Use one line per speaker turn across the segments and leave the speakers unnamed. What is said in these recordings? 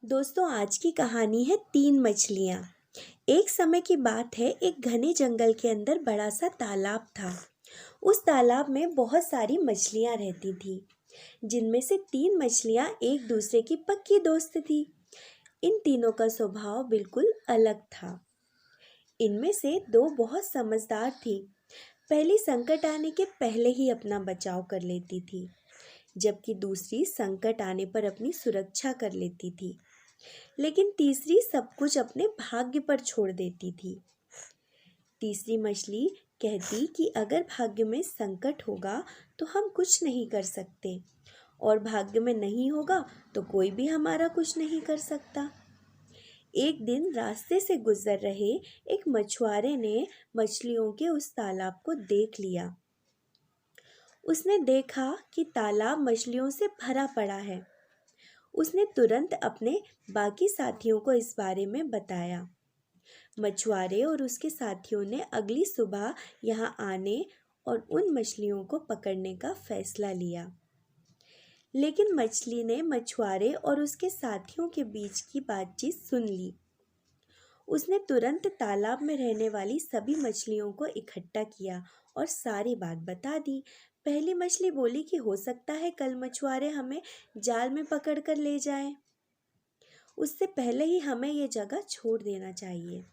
दोस्तों, आज की कहानी है तीन मछलियाँ। एक समय की बात है, एक घने जंगल के अंदर बड़ा सा तालाब था। उस तालाब में बहुत सारी मछलियाँ रहती थी, जिनमें से तीन मछलियाँ एक दूसरे की पक्की दोस्त थी। इन तीनों का स्वभाव बिल्कुल अलग था। इनमें से दो बहुत समझदार थी। पहली संकट आने के पहले ही अपना बचाव कर लेती थी, जबकि दूसरी संकट आने पर अपनी सुरक्षा कर लेती थी। लेकिन तीसरी सब कुछ अपने भाग्य पर छोड़ देती थी। तीसरी मछली कहती कि अगर भाग्य में संकट होगा तो हम कुछ नहीं कर सकते, और भाग्य में नहीं होगा तो कोई भी हमारा कुछ नहीं कर सकता। एक दिन रास्ते से गुजर रहे एक मछुआरे ने मछलियों के उस तालाब को देख लिया। उसने देखा कि तालाब मछलियों से भरा पड़ा है। उसने तुरंत अपने बाकी साथियों को इस बारे में बताया। मछुआरे और उसके साथियों ने अगली सुबह यहाँ आने और उन मछलियों को पकड़ने का फैसला लिया। लेकिन मछली ने मछुआरे और उसके साथियों के बीच की बातचीत सुन ली। उसने तुरंत तालाब में रहने वाली सभी मछलियों को इकट्ठा किया और सारी बात बता दी। पहली मछली बोली कि हो सकता है कल मछुआरे हमें जाल में पकड़ कर ले जाएं। उससे पहले ही हमें ये जगह छोड़ देना चाहिए।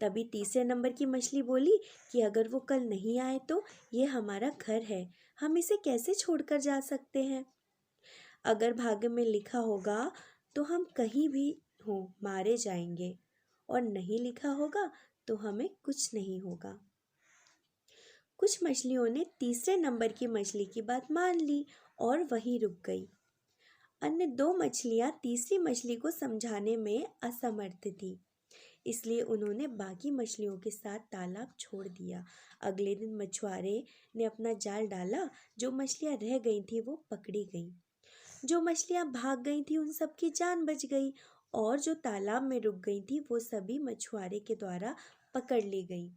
तभी तीसरे नंबर की मछली बोली कि अगर वो कल नहीं आए तो ये हमारा घर है, हम इसे कैसे छोड़कर जा सकते हैं। अगर भाग्य में लिखा होगा तो हम कहीं भी हो मारे जाएंगे, और नहीं लिखा होगा तो हमें कुछ नहीं होगा। कुछ मछलियों ने तीसरे नंबर की मछली की बात मान ली और वहीं रुक गई। अन्य दो मछलियां तीसरी मछली को समझाने में असमर्थ थी, इसलिए उन्होंने बाकी मछलियों के साथ तालाब छोड़ दिया। अगले दिन मछुआरे ने अपना जाल डाला। जो मछलियां रह गई थी वो पकड़ी गईं। जो मछलियां भाग गई थी उन सब की जान बच गई, और जो तालाब में रुक गई थी वो सभी मछुआरे के द्वारा पकड़ ली गई।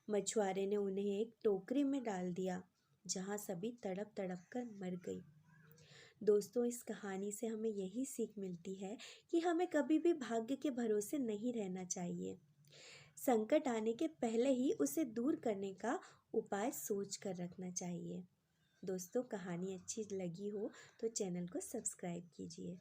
मछुआरे ने उन्हें एक टोकरी में डाल दिया, जहां सभी तड़प तड़प कर मर गई। दोस्तों, इस कहानी से हमें यही सीख मिलती है कि हमें कभी भी भाग्य के भरोसे नहीं रहना चाहिए। संकट आने के पहले ही उसे दूर करने का उपाय सोच कर रखना चाहिए। दोस्तों, कहानी अच्छी लगी हो तो चैनल को सब्सक्राइब कीजिए।